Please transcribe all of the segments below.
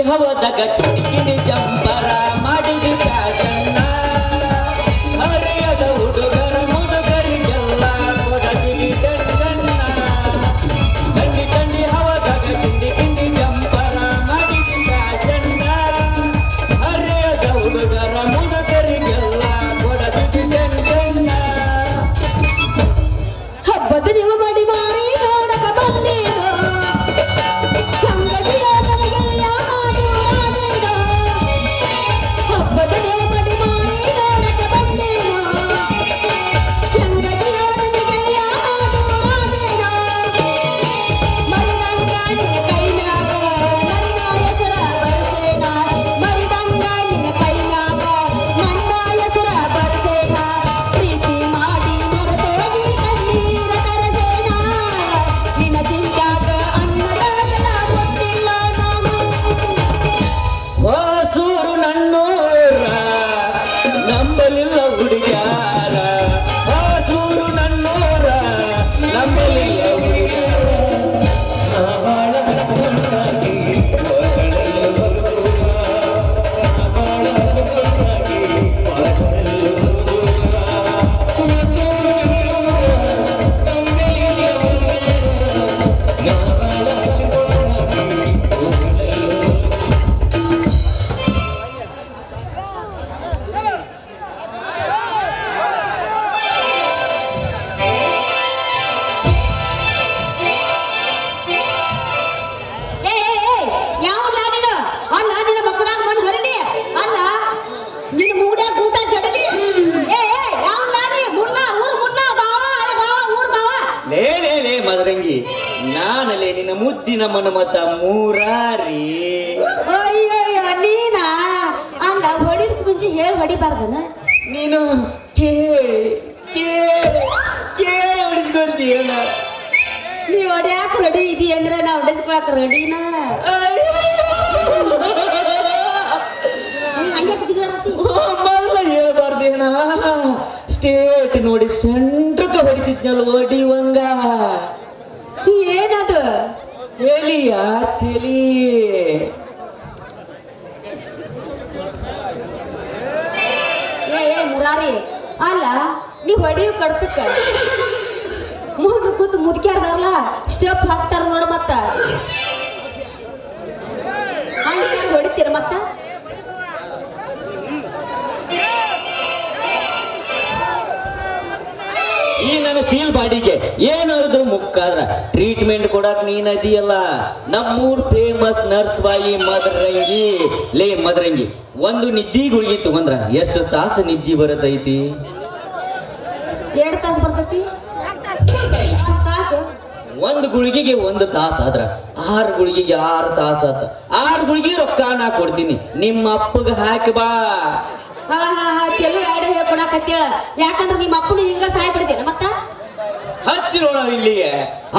ಹವದಾಗ ಕಿಡಿಕಿಡಿ ಜಂಪರ ಮಾಡಿದ ಫ್ಯಾಷನ್ನ ಹರೆಯದ ಹುಡುಗರ ಮುದುಗರಿಗೆಲ್ಲ ಕೊಡಗಿಡಿ ಟೆನ್ಷನ್ನ ಕಂಡಿ ಕಂಡಿ ಹವದಾಗ ಕಿಂಡಿ ಕಿಂಡಿ ಜಂಪರ ಮಾಡಿದ ಫ್ಯಾಷನ್ನ ಹರೆಯದ ಹುಡುಗರ ಮುದುಗರಿಗೆಲ್ಲ ಕೊಡಗಿಡಿ ಟೆನ್ಷನ್ನ ಹಬ್ಬದ ನೀವು ಮಾಡಿ ಮಾಡಿ ನೋಡಕ ಬಂದೇನೋ ಸಂಗತಿಯ ನನಗೆಲ್ಲ ಹಾಡು ಹಾಡೇನೋ ಹಬ್ಬದ ನೀವು ಮಾಡಿ ಮಾಡಿ ನೋಡಕ ಬಂದೇನೋ ಸಂಗತಿಯ ನನಗೆಲ್ಲ ಹಾಡು ಹಾಡೇನೋ ಮರಿದಂಗ ನಿನ್ನ ಕೈನಾಗ ನನ್ನ ಹೆಸರ ಬರ್ಸೇನ ಮರಿದಂಗ ನಿನ್ನ ಕೈನಾಗ ನನ್ನ ಹೆಸರ ಬರ್ಸೇನ ಪ್ರೀತಿ ಮಾಡಿ ಮರೆತೋಗಿ ಕಣ್ಣೀರ ತರಸೇನ ನಿನ್ನ ಚಿಂತ್ಯಾಗ ಅನ್ನದಾಗಲ ಗೊತ್ತಿಲ್ಲ ನಾನು ಹೊಸೂರು ನನ್ನೂರ ನಂಬಲಿಲ್ಲ ಹುಡುಗ್ಯಾರ ಹೊಸೂರು ನನ್ನೂರ ನಂಬಲಿಲ್ಲ ಹುಡುಗ್ಯಾರ ನಾವಾಳ ಹಚ್ಕೊಂಡಾಗಿ ಹೊಗಳಲು ಬರುವಾಗ ನಾವಾಳ ಹಚ್ಕೊಂಡಾಗಿ ಹೊಗಳಲು ಯಾವ ಲಾಡಿನ ಅಲ್ಲ ನಿನ್ನ ಮಕ್ಕಳಾಗ ಮಣ್ಣು ಹೊರಲಿ ಅಲ್ಲ ನಿನ್ನ ಮೂಡ್ಯಾಗ ಊಟ ಜಡಲಿ ಯಾವ ಲಾಡಿ ಮುನ್ನ ಬಾವ ಅರೆ ಬಾವ ಊರ್ ಬಾವ ಲೇ ಮದರಂಗಿ ನಾನಲ್ಲೇ ನಿನ್ನ ಮುದ್ದಿನ ಮನಮತ ಮೂರಾರಿ ಅಯ್ಯಯ್ಯ ನೀನಾ ಅಲ್ಲ ಹೊಡಿದಕ್ಕೆ ಮುಂಚೆ ಹೇಳಿ ಹೊಡಿಬಾರ್ದನ ನೀನು ಕೇಳಿ ಕೇಳಿ ಕೇಳಿ ಹೊಡಿಸ್ಕೊಂತೀಯಲ್ಲ ನೀವ್ ಹೊಡ್ಯಾಕ ರೆಡಿ ಇದೀ ಅಂದ್ರೆ ನಾ ಹೊಡಿಸ್ಕೊಳಕ್ ರೆಡಿನಾ ಹಂಗೆ ಜಿಗಾಡತ್ತಿ ಮೊದಲ ಹೇಳ್ಬಾರ್ದೇನ ಸ್ಟೇಟ್ ನೋಡಿ ಸೆಂಟ್ರಕ್ಕೆ ಹೊಡಿತಿದ್ನಲ್ಲ ಹೊಡಿವಂಗ ಏನದು ತೆಲಿಯ ತೆಲಿ ಮುರಾರಿ ಅಲ್ಲ ನೀವ್ ಹೊಡಿಯೋ ಕಡ್ತಕ್ಕ ಮುಂದೆ ಕೂತು ಮುದುಕ್ಯಾರ್ದಾರಲ್ಲ ಸ್ಟೆಪ್ ಹಾಕ್ತಾರ ನೋಡ ಮತ್ತ ಹಂಗೆ ಹೊಡಿತೀರ ಮತ್ತ ಈ ನನ್ನ ಸ್ಟೀಲ್ ಬಾಡಿಗೆ ಏನಾದ್ರು ಮುಕ್ಕಾದ್ರ ಟ್ರೀಟ್ಮೆಂಟ್ ಕೊಡಕ್ ನೀನ್ ಅದೀಯಲ್ಲ ನಮ್ಮೂರ್ ಫೇಮಸ್ ನರ್ಸ್ ಬಾಯಿ ಮದರಂಗಿ ಲೇ ಮದರಂಗಿ ಒಂದು ನಿದ್ದಿ ಗುಳಿಗೆ ತಗೊಂಡ್ರ ಎಷ್ಟು ತಾಸು ನಿದ್ದಿ ಬರತೈತಿ 2 ತಾಸು ಬರ್ತೈತಿ ತಾಸು ಒಂದು ಗುಳಿಗೆಗೆ 1 ತಾಸು ಆದ್ರ 6 ಗುಳಿಗೆಗೆ 6 ತಾಸು ಆತ 6 ಗುಳಿಗೆ ರೊಕ್ಕ ನಾ ಕೊಡ್ತೀನಿ ನಿಮ್ಮ ಅಪ್ಪಗ ಹಾಕಿ ಬಾ ಹಾ ಚಲೋ ಆಡ ಹೇಳ್ಕೊಡಕತ್ತೇಳ ಯಾಕಂದ್ರೆ ನಿಮ್ಮ ಅಪ್ಪನ ಹಿಂಗ ಸಹಾಯ ಬಿಡ್ತೇನ ಮತ್ತ ಹತ್ತಿ ನೋಡ ಇಲ್ಲಿಗೆ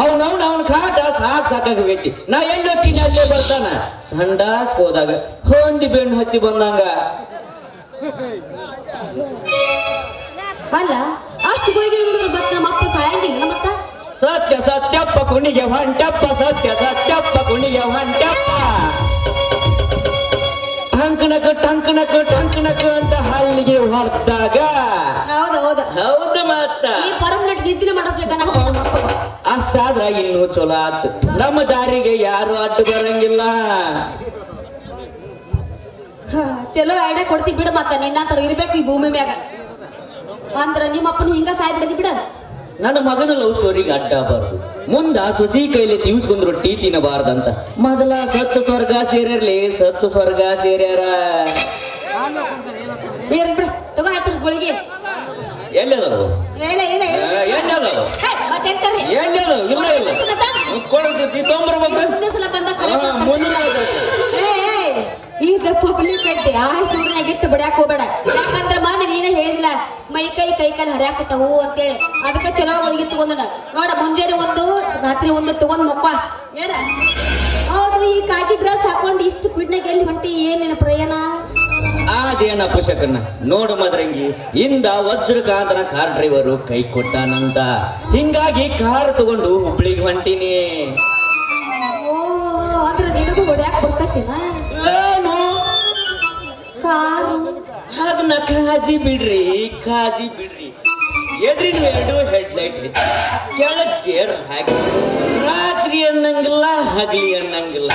ಅವನ ಕಾಟ ಸಾಕಾಗಿ ಹೋಗೈತಿ ನಾ ಎಲ್ಲಿ ಹೋಗ್ತೀನಿ ಅಲ್ಲೇ ಬರ್ತಾನ ಸಂಡಾಸ್ ಹೋದಾಗ ಹೊಂದಿ ಬೆಣ್ಣು ಹತ್ತಿ ಬಂದಂಗ ಅಲ್ಲ ಅಷ್ಟು ಗುಳಿಗೆ ಬತ್ತ ನಮ್ಮ ಅಪ್ಪ ಸಾಯಂಗಿಲ್ಲ ಮತ್ತ ಸತ್ಯ ಸತ್ಯಪ್ಪ ಕುಣಿಗೆ ಹೊಂಟಪ್ಪ ಸತ್ಯ ಸತ್ಯಪ್ಪ ಕುಣಿಗೆ ಹೊಂಟಪ್ಪ ಟಂಕನಕ ಅಂತ ಹಲ್ಲಿಗೆ ಹೊರದಾಗ ಹೌದು ಹೌದು ಮತ್ತ ಈ ಪರ್ಮನೆಂಟ್ ನಿದ್ದಿನ ಮಾಡಿಸ್ಬೇಕ ನಮ್ಮ ಅಪ್ಪ ಅಷ್ಟಾದ್ರ ಇನ್ನೂ ಚಲೋ ಆತು ನಮ್ಮ ದಾರಿಗೆ ಯಾರು ಅಡ್ಡು ಬರಂಗಿಲ್ಲ ಚಲೋ ಐಡಿಯಾ ಕೊಡ್ತಿ ಬಿಡ ಮತ್ತ ನಿನ್ನಂತರ ಇರ್ಬೇಕು ಈ ಭೂಮಿ ಮ್ಯಾಗ ಅಂದ್ರ ನಿಮ್ಮ ಅಪ್ಪನ ಹಿಂಗ ಸಾಯ್ ಬಿಡದಿ ಬಿಡ ನನ್ನ ಮಗನ ಲವ್ ಸ್ಟೋರಿಗೆ ಅಡ್ಡಬಾರ್ದು ಮುಂದ ಸೊಸಿ ಕೈಲಿ ತಿನ್ಸ್ಕೊಂಡ್ ರೊಟ್ಟಿ ತಿನ್ನಬಾರ್ದಂತ ಮೊದಲ ಸತ್ತು ಸ್ವರ್ಗ ಸೇರ್ಯಾರ್ಲಿ ಸತ್ತು ಸ್ವರ್ಗ ಸೇರ್ಯಾರ ಬಿಡ ತಗೋ ಆಯ್ತು ಗುಳಿಗೆ ಎಲ್ಲದವು ಎಲ್ಲದವು ಎಲ್ಲದವು ಇಲ್ಲ ತೊಂಬರ್ಬೇಕು ಮುಂದೆ ಸಲ ಬಂದ ಮುಂದಿನ ಈಗ ಪಬ್ಲಿಕ್ ಐತಿ ಆ ಸೂರ್ಯನಾಗಿಟ್ಟು ಬಿಡಾಕ್ ಹೋಗ್ಬೇಡ ಯಾಕಂದ್ರ ಮಾನ ನೀನೇ ಹೇಳಿದಿಲ್ಲ ಮೈ ಕೈ ಕಾಲು ಹರಿಯಾಕತ್ತಾವು ಅಂತೇಳಿ ಅದಕ್ಕೆ ಚಲೋ ಒಳಗೆ ತಗೊಂಡನ ನೋಡ ಮುಂಜಾನೆ ಒಂದು ರಾತ್ರಿ ಒಂದು ತಗೊಂಡ್ ಮಕ್ಕ ಏನ ಹೌದು ಈ ಕಾಕಿ ಡ್ರೆಸ್ ಹಾಕೊಂಡು ಇಷ್ಟು ಪಿಡ್ನಾಗ ಎಲ್ಲಿ ಹೊಂಟಿ ಏನೇನ ಪ್ರಯಾಣ ಅದೇನ ಪುಷಕನ್ನ ನೋಡು ಮದ್ರಂಗಿ ಇಂದ ವಜ್ರಕಾಂತನ ಕಾರ್ ಡ್ರೈವರು ಕೈ ಕೊಟ್ಟಾನಂತ ಹಿಂಗಾಗಿ ಕಾರ್ ತಗೊಂಡು ಹುಬ್ಳಿಗೆ ಹೊಂಟೀನಿ. ಓ ಅಂದ್ರೆ ನಿನಗೂ ಹೊಡ್ಯಾಕ ಬರ್ತೈತಿನ ಏನು ಕಾರು ಅದನ್ನ ಕಾಜಿ ಬಿಡ್ರಿ ಎದ್ರಿನ ಎರಡು ಹೆಡ್ಲೈಟ್ ಕೆಳಗ್ ಗೇರ್ ಹಾಕಿ ರಾತ್ರಿ ಅನ್ನಂಗಿಲ್ಲ ಹಗಲಿ ಅನ್ನಂಗಿಲ್ಲ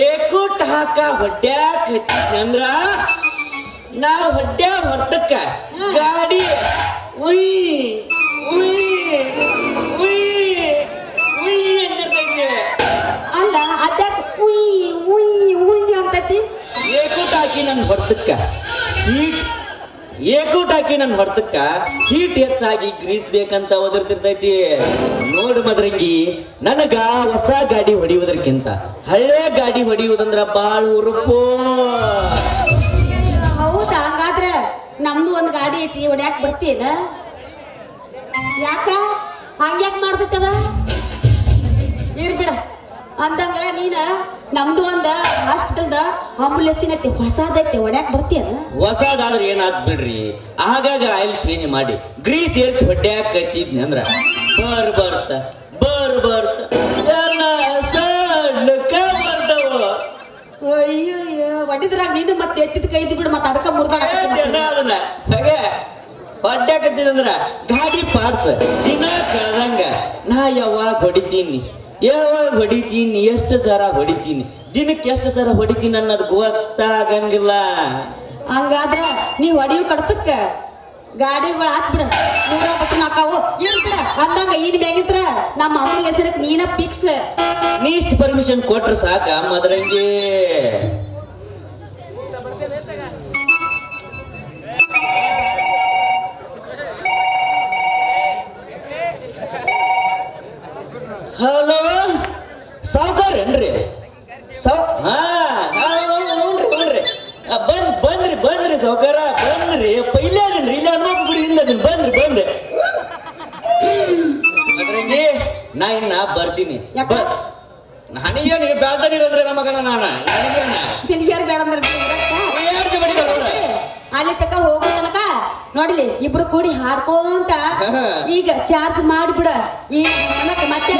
ಏಕೂಟ ಹಾಕ ಹೊಡ್ಯಾಕ ಹತ್ತಿದ್ನಂದ್ರ ನಾ ಹೊಡ್ಯಾ ಹೊರ್ತಕ್ಕ ಗಾಡಿ ಉಯ್ ಉಯ್ ಉಯ್ ಉಯ್ ಅಂದಿರ್ತೈತೆ. ಅಲ್ಲ ಅದ್ಯಾಕ ಉಯ್ ಉಯ್ ಉಯ್ ಅಂತತಿ ಏಕೂಟ ಹಾಕಿ ನನ್ನ ಹೊರ್ತಕ್ಕ ಹೀಟ್ ಹೆಚ್ಚಾಗಿ ಗ್ರೀಸ್ ಬೇಕಂತ ಒದರ್ತಿರ್ತೈತಿ. ನೋಡು ಮದ್ರಂಗಿ, ನನಗ ಹೊಸ ಗಾಡಿ ಹೊಡಿಯುವುದಕ್ಕಿಂತ ಹಳೆ ಗಾಡಿ ಹೊಡಿಯುವುದಂದ್ರ ಬಾಳ ಉರುಪು. ಹೌದಾ? ಹಂಗಾದ್ರ ನಮ್ದು ಒಂದ್ ಗಾಡಿ ಐತಿ, ಹೊಡ್ಯಾಕ್ ಬರ್ತೀನ? ಯಾಕ ಹಂಗ್ಯಾಕ್ ಮಾಡ್ತದ? ಇರ್ಬಿಡ ಅಂದಂಗ ನೀನ ನಮ್ದು ಒಂದ ಹಾಸ್ಪಿಟಲ್ದ ಆಂಬುಲೆನ್ಸಿನ ಐತಿ, ಹೊಸದೈತಿ, ಹೊಡ್ಯಾಕ್ ಬರ್ತೀಯನ? ಹೊಸದಾದ್ರೆ ಏನಾದ್ ಬಿಡ್ರಿ, ಆಗಾಗ ಆಯಿಲ್ ಚೇಂಜ್ ಮಾಡಿ ಗ್ರೀಸ್ ಏರ್ಸಿ ಹೊಡ್ಯಾಕ್ ಕತ್ತಿದ್ನಿ ಅಂದ್ರ ಬರ್ತ ಎಲ್ಲ ಸಣ್ಣಕ್ಕ ಬರ್ತಾವ. ಅಯ್ಯಯ್ಯ, ಹೊಡಿದ್ರಾಗ ನೀನು ಮತ್ತೆ ಎತ್ತಿದ ಕೈದಿ ಬಿಡು, ಮತ್ತೆ ಅದಕ್ಕ ಮುರ್ದಾಡ ಅದನ್ನ ಹಾಗೆ ಹೊಡ್ಯಾಕತ್ತಿದಂದ್ರ ಗಾಡಿ ಪಾರ್ಸ್ ದಿನ ಕಳ್ದಂಗ ನಾ ಯಾವಾಗ ಹೊಡಿತೀನಿ ಎಷ್ಟು ಸರ ಹೊಡಿತೀನಿ, ದಿನಕ್ಕೆ ಎಷ್ಟು ಸರ ಹೊಡಿತೀನಿ ಅನ್ನೋದು ಗೊತ್ತಾಗಂಗಿಲ್ಲ. ಹಂಗಾದ್ರ ನೀ ಹೊಡಿಯು ಕಡ್ತಕ್ಕ ಗಾಡಿಗಳು ಹಾಕ್ಬಿಡ, 100 ನಾಕಾವು ಇರ್ಬಿಡ ಅಂದಂಗ ಇನ್ ಮ್ಯಾಗಿತ್ರ ನಮ್ಮ ಅಮ್ಮನ ಹೆಸರಕ್ಕೆ ನೀನ ಫಿಕ್ಸ್. ನೀ ಇಷ್ಟ ಪರ್ಮಿಷನ್ ಕೊಟ್ರೆ ಸಾಕ ಮದ್ರಂಗಿ. ಹಲೋ ಸಾವುಕಾರೇನ್ರಿ? ಬಂದ್ರಿ ಸಾವುಕಾರ ಬಂದ್ರಿ. ಇಲ್ಲೇ ಅದನ್ರಿ, ಇಲ್ಲ ಅನ್ನೋದು ಬಿಡಿ, ಇಲ್ಲ ಅದನ್ನ ಬಂದ್ರಿ. ಅದ್ರಂಗಿ ನಾ ಇನ್ನ ಬರ್ತೀನಿ. ನನಗೇನು ಬೆಳ್ದನಿರೋದ್ರೆ ನಮಗನ ನಿನ್ಗ್ಯಾರು ಬೇಡ ಅಲ್ಲಿ ತಕ ಹೋಗೋ ತನಕ ನೋಡ್ಲಿ ಇಬ್ರು ಕೂಡಿ ಹಾಡ್ಕೊಂತ ಈಗ ಚಾರ್ಜ್ ಮಾಡಿಬಿಡ. ಈಗ ಮತ್ತೆ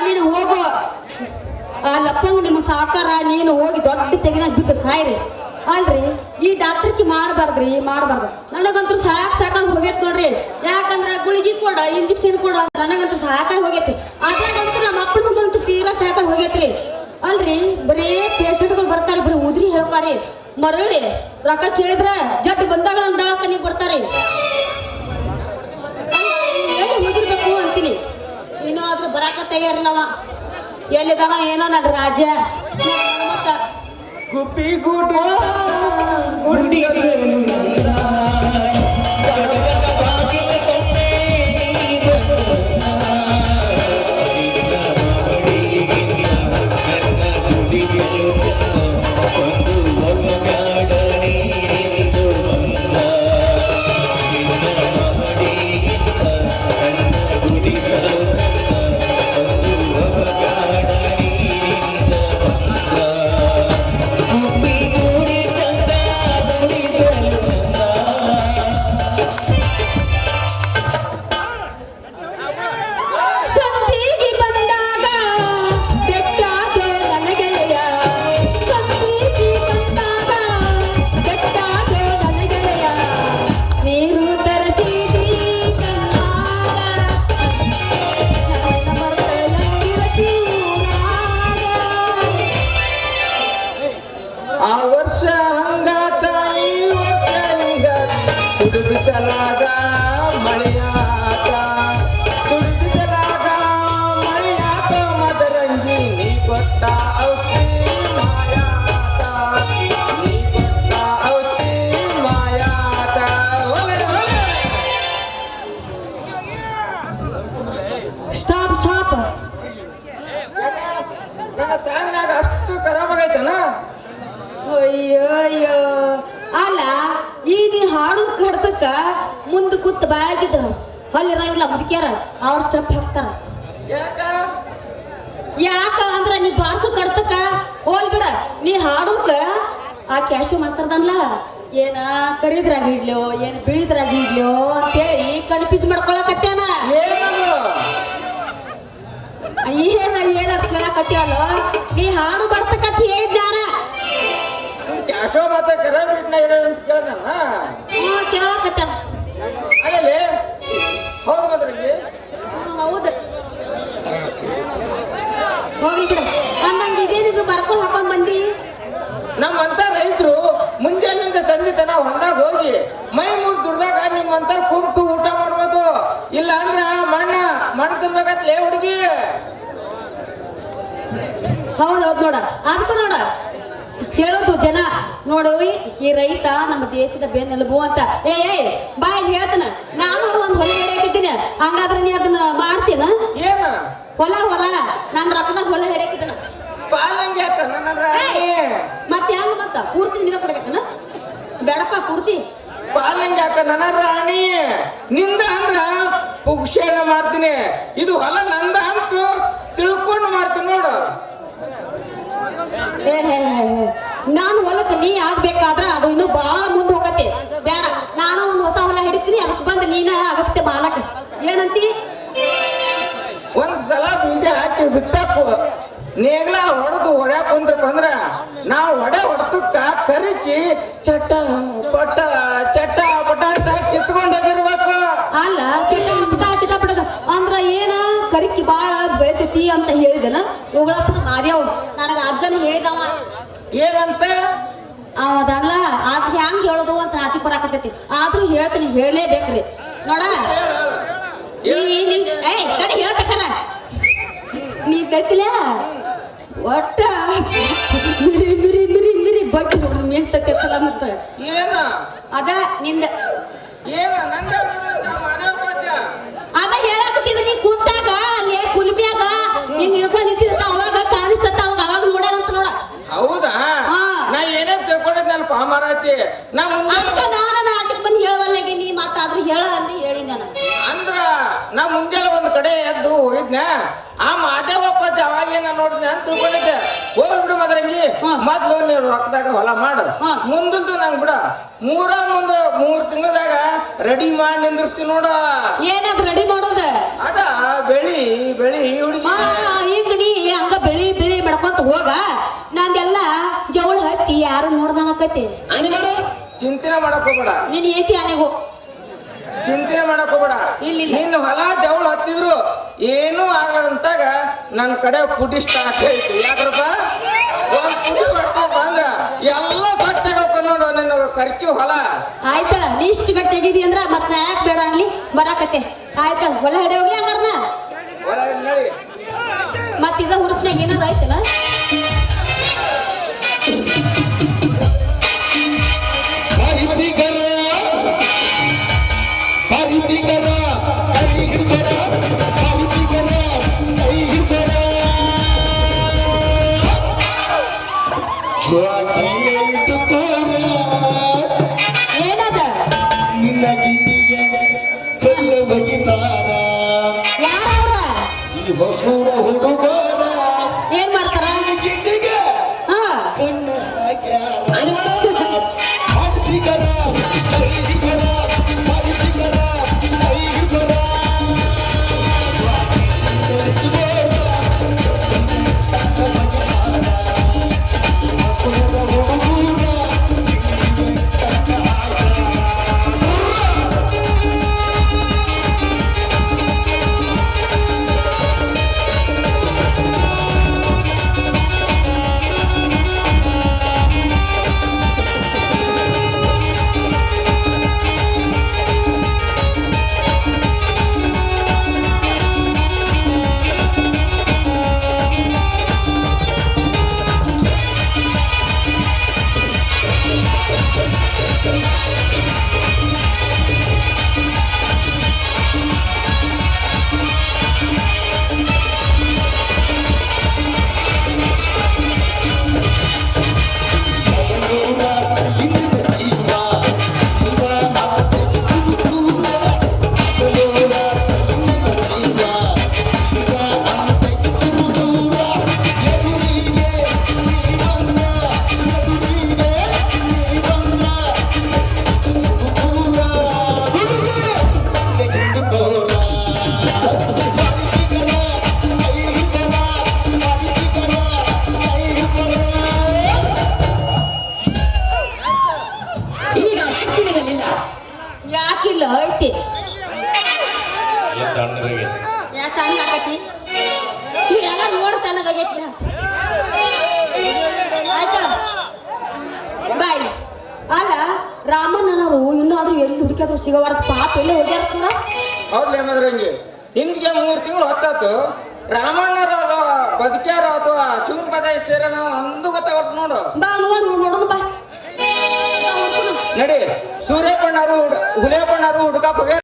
ನೀನು ಹೋಗು ಆ ಲಪ್ಪಂಗ್ ನಿಮ್ಮ ಸಾಕಾರ ನೀನು ಹೋಗಿ ದೊಡ್ಡ ತೆಗಿನಾಗ ಬಿದ್ದು ಸಾಯ್ರಿ ಅಲ್ರಿ ಈ ಡಾಕ್ಟರ್ಕಿ ಮಾಡಬಾರ್ದ್ರಿ ಮಾಡಬಾರ್ದು ನನಗಂತೂ ಸಾಕಾಗಿ ಹೋಗೈತಿ ನೋಡ್ರಿ ಯಾಕಂದ್ರ ಗುಳಿಗೆ ಕೊಡ ಇಂಜೆಕ್ಷನ್ ಕೊಡ ನನಗಂತೂ ಸಾಕಾಗಿ ಹೋಗೈತಿ ಅದ್ರಾಗಂತೂ ನಮ್ಮ ಅಪ್ಪನ ಸಂಬಂಧ ತೀರಾ ಸಾಕಾಗಿ ಹೋಗೈತ್ರಿ ಅಲ್ರಿ ಬರೀ ಪೇಷಂಟ್ಗಳು ಬರ್ತಾರೆ ಬರೀ ಉದ್ರಿ ಹೇಳ್ತಾರೆ ಮರಳಿ ರೊಕ್ಕ ಕೇಳಿದ್ರ ಜಡ್ ಬಂದಾಗ ನಮ್ಮ ದವಾಖಾನಿಗೆ ಬರ್ತಾರೆ ಎಲ್ಲಿ ಹೋಗಿರ್ಬೇಕು ಅಂತೀನಿ ಇನ್ನೂ ಆದ್ರೂ ಬರಾಕ ತಯಾರಿಲ್ಲವ ಎಲ್ಲಿದಾವ ಏನೋ ನನ್ನ ರಾಜ್ಯ ಗುಬ್ಬಿ ಗುಡಿ ಗುಡಿ ಸುಡಿಸಲಾಗ ಮಳೆಯಾತ ಸುಡಿಸಲಾಗ ಮಳೆಯಾತ ಮದರಂಗಿ ನೀ ಕೊಟ್ಟ ಔಷಧಿ ಮಾಯಾತ ನೀ ಕೊಟ್ಟ ಔಷಧಿ ಮಾಯಾತ ಸ್ಟಾಪ್ ಸ್ಟಾಪ್ ನನ್ನ ಸಾಂಗ್ನಾಗ ಅಷ್ಟು ಖರಾಬ್ ಆಗೈತನ ಅಯ್ಯೋ ಅಯ್ಯೋ ಅಲ್ಲ ಈ ನೀ ಹಾಡು ಕಡ್ತಕ್ಕ ಮುಂದೆ ಕೂತ್ ಬಾಯಾಗಿದ್ದ ಹಲ್ಲಿರಂಗಿಲ್ಲ ಮುದುಕ್ಯಾರ ಅವ್ರ ಸ್ಟೆಪ್ ಹಾಕ್ತಾರ ಯಾಕ ಅಂದ್ರ ನೀ ಬಾರ್ಸು ಕಡ್ತಕ್ಕ ಹೋಲ್ ಬಿಡ ನೀ ಹಾಡುಕ ಆ ಕ್ಯಾಶು ಮಾಸ್ತರ್ದನ್ಲ ಏನ ಕರಿದ್ರಾಗ ಇಡ್ಲೋ ಏನ್ ಬಿಳಿದ್ರಾಗ ಇಡ್ಲೋ ಅಂತೇಳಿ ಕನ್ಫ್ಯೂಸ್ ಮಾಡ್ಕೊಳಕತ್ತೇನ ಏನಂತ ಕೇಳಕತ್ತೀವಲ್ಲ ನೀ ಹಾಡು ಬರ್ತಕ್ಕಂತ ಹೇಳಿದ್ಯಾನ ಕ್ಯಾಶೋ ಮತ್ತೆ ಖರಾಬ್ ಇಟ್ನ ಅಂತ ಕೇಳ್ದಲ್ಲ ಕೇಳಕತ್ತಾನ ಅಲ್ಲೇ ಹೌದು ಮದ್ರಿಗೆ ಹೌದು ಹೋಗ್ಲಿ ಬಿಡ ಅಂದಂಗ ಇದೇನಿದು ಬರ್ಕೊಂಡು ಹಾಕೊಂಡ್ ಬಂದಿ ನಮ್ಮಂತ ರೈತರು ಮುಂಜಾನಿಂದ ಸಂಜೆ ತನ ಹೊಂದಾಗ ಹೋಗಿ ಮೈ ಮೂರ್ ದುಡ್ದಾಗ ನಿಮ್ಮಂತ ಕುಂತು ಊಟ ಮಾಡ್ಬೋದು ಇಲ್ಲ ಅಂದ್ರ ಮಣ್ಣು ತಿನ್ಬೇಕತ್ಲೇ ಹುಡುಗಿ ಹೌದೌದು ನೋಡ ಅದಕ್ಕೂ ನೋಡ ಹೇಳೋದು ಜನ ನೋಡು ಈ ರೈತ ನಮ್ಮ ದೇಶದ ಬೆನ್ನೆಲುಬು ಅಂತ ಏ ಬಾ ಇಲ್ಲಿ ಹೇಳ್ತಾನ ನಾನು ಒಂದು ಹೊಲ ಹಿಡಿಯಾಕಿದ್ದೀನಿ ಹಂಗಾದ್ರೆ ನೀ ಅದನ್ನ ಮಾಡ್ತೀನ ಏನ ಹೊಲ ನಾನು ರೊಕ್ಕದಾಗ ಹೊಲ ಹಿಡಿಯಾಕಿದ್ದೀನ ಪಾಲಂಗೆ ಯಾಕ ನನ್ನ ಮತ್ತೆ ಹೆಂಗ ಮತ್ತ ಪೂರ್ತಿ ನಿನಗ ಕೊಡ್ಬೇಕನ ಬೇಡಪ್ಪ ಪೂರ್ತಿ ಪಾಲಂಗೆ ಯಾಕ ನನ್ನ ರಾಣಿ ನಿಂದ ಅಂದ್ರ ಪುಕ್ಷೇನ ಮಾಡ್ತೀನಿ ಇದು ಹೊಲ ನಂದ ಅಂತ ತಿಳ್ಕೊಂಡು ಮಾಡ್ತೀನಿ ನೋಡು ನಾನು ಹೊಲಕ್ಕೆ ನೀ ಆಗ್ಬೇಕಾದ್ರ ಅದು ಇನ್ನೂ ಬಾಳ ಮುಂದೆ ಹೋಗತ್ತೆ ಬೇಡ ನಾನು ಒಂದು ಹೊಸ ಹೊಲ ಹಿಡಿತೀನಿ ಅದಕ್ಕೆ ಬಂದು ನೀನ ಆಗತ್ತೆ ಮಾಲಕ ಏನಂತಿ ಒಂದ್ ಸಲ ಬೀಜ ಹಾಕಿ ಬಿತ್ತಾಕು ನೇಗ್ಲ ಹೊಡೆದು ಹೊಡ್ಯಾಕ ಕುಂದ್ರಪ್ಪ ನಾವು ಹೊಡೆತಕ್ಕ ಕರಿಕಿ ಚಟ ಪಟ ಅಂತ ಕಿತ್ಕೊಂಡು ಹೋಗಿರ್ಬೇಕು ಅಲ್ಲ ಚಟ ಪಟದ ಅಂದ್ರ ಏನ ಕರಿಕಿ ಬಾಳ ಬೆಳಿತೈತಿ ಅಂತ ಹೇಳಿದನ ಉಗಳಪ್ಪ ಮಾದೇವ್ ನನಗ ಅಜ್ಜನ ಹೇಳಿದವ ಏನಂತ ಅವದಲ್ಲ ಅದ್ ಹೆಂಗ್ ಹೇಳೋದು ಅಂತ ಆಚೆ ಬರಾಕತ್ತೈತಿ ಆದ್ರೂ ಹೇಳ್ತೀನಿ ಹೇಳಲೇಬೇಕ್ರಿ ನೋಡ ಕಡೆ ಹೇಳ್ತಕ್ಕನ ನೀ ತಟ್ಟಿಲ್ಲ ಒಟ್ಟ ಮಿರಿ ಬಗ್ಗೆ ನೋಡ್ರಿ ಮೇಸ್ತೈತೆ ಸಲ ಮತ್ತ ಏನ ಅದ ನಿಂದ ಏನ ನಂದ ಅದ ಹೇಳಕತ್ತಿದ ನೀ ಕೂತಾಗ ಅಲ್ಲೇ ಕುಲ್ಬಿಯಾಗ ಹಿಂಗ್ ಹಿಡ್ಕೊಂಡ್ ನಿಂತಿರ್ತ ಅವಾಗ ಕಾಣಿಸ್ತತ್ತ ಅವಾಗ ನೋಡೋಣ ಅಂತ ನೋಡ ಹೌದಾ ನಾ ಏನೇ ತಿಳ್ಕೊಂಡಿದ್ನಲ್ಪ ಮಾರಾತಿ ನಾ ಮುಂಜಾನೆ ನಾನು ಆಚೆಗೆ ಬಂದು ಹೇಳವಲ್ಲಾಗೆ ನೀ ಮಾತಾದ್ರೂ ಹೇಳ ಅಂದಿ ಹೇಳಿ ನಾನು ಅಂದ್ರ ನಾ ಮುಂಜಾನೆ ಒಂದ್ ಕಡೆ ಎದ್ದು ಹೋಗಿದ್ನ ಆ ಮಾದೇವಪ್ಪ ಅವಾಗ ಏನ ನೋಡಿದ್ನ ಅಂತ ತಿಳ್ಕೊಂಡಿದ್ದೆ ಹೋಗ್ಬಿಡು ಮದ್ರಂಗಿ ಮೊದ್ಲು ನೀವು ರೊಕ್ಕದಾಗ ಹೊಲ ಮಾಡು ಮುಂದಲ್ದು ನಂಗ್ ಬಿಡ ಮುಂದ 3 ತಿಂಗಳದಾಗ ರೆಡಿ ಮಾಡಿ ನಿಂದಿರ್ಸ್ತಿ ನೋಡ ಏನದ್ ರೆಡಿ ಮಾಡೋದ ಅದ ಬೆಳಿ ಹುಡುಗಿ ಹೋಗ ನಂದೆಲ್ಲ ಜವಳ ಹತ್ತಿ ಯಾರು ನೋಡ್ದಂಗಕತಿ ಆನೆ ಮಾಡು. ಚಿಂತನೆ ಮಾಡಕ್ ಹೋಗ್ಬೇಡ, ನೀನ್ ಏತಿ ಆನೆಗೋ ಚಿಂತನೆ ಮಾಡಕ್ ಹೋಗ್ಬೇಡ. ಇಲ್ಲ. ನಿನ್ನ ಹೊಲ ಜವಳ ಹತ್ತಿದ್ರು ಏನೂ ಆಗದಂತಾಗ ನನ್ನ ಕಡೆ ಪುಟಿ ಸ್ಟಾಕ್ ಐತಿ. ಯಾಕ್ರಪ್ಪ ಒಂದ್ ಪುಟಿ ಬಂದ್ರ ಎಲ್ಲ ಸ್ವಚ್ಛಾಗಪ್ಪ ನೋಡು ನಿನ್ನ ಕರ್ಕಿ ಹೊಲ. ಆಯ್ತಳ ನೀ ಇಷ್ಟು ಗಟ್ಟಿಯಾಗಿದಿ ಅಂದ್ರ ಮತ್ ನಾ ಯಾಕೆ ಬೇಡ ಅನ್ಲಿ ಬರಾಕತ್ತೆ. ಆಯ್ತಳ ಒಳ್ಳೆ ಹಡೆ ಹೋಗ್ಲಿ ಹಂಗಾರನ ಹೊಲ ನಡಿ. ಮತ್ ಇದ ಹುರುಸ್ನಾಗ ಏನಾರ ಆಯ್ತನ ಏನದ ನಿನ್ನ ಗಿಟ್ಟಿಗೆ ಕಲ್ಲು ಬಗಿತಾರ ಯಾರವ್ರ ಈ ಹೊಸೂರ ಹುಡುಗರ ಏನ್ ಮಾಡ್ತಾರ ಗಿಟ್ಟಿಗೆ ಹಾ ಕಣ್ಣು ಹಾಕ್ಯಾರ ಆನೆ ಮಾಡು. ಮಾಡ್ತಿಗರ ಕೈಗಿಗರ ಮಾಡ್ತಿಗರ ಕೈಗಿಗರ ಯಾಕಿಲ್ಲ ಐತಿ ಯಾಕೆ ಹಂಗಾಕತಿ ಎಲ್ಲ ನೋಡ್ತಾನಾಗೈತಿ ಆಯ್ತಾ ಬಾಯ್ ಅಲ್ಲ ರಾಮಣ್ಣನವರು ಇನ್ನಾದ್ರೂ ಎಲ್ಲಿ ಹುಡುಕಾದ್ರು ಸಿಗವಾರ ಪಾಪ ಎಲ್ಲೇ ಹೋಗ್ಯಾರ ಕೂಡ ಹೌದ್ಲೇ ಮದ್ರಂಗಿ ಹಿಂದಿಗೆ 3 ತಿಂಗಳು ಹೊತ್ತಾತು. ರಾಮಣ್ಣರ ಬದುಕ್ಯಾರ ಅಥವಾ ಶಿವನ ಪದ ಸೇರ ನಾವು ಒಂದು ಗೊತ್ತಾಗಟ್ಟು ನೋಡು. ಬಾ ನೋಡೋಣ ಬಾ ನಡಿ ಸೂರ್ಯಪ್ಪಣ್ಣರು ಹುಲಿಯಪ್ಪಣ್ಣರು ಹುಡುಕಾಕ್ ಹೋಗ್ಯಾರ.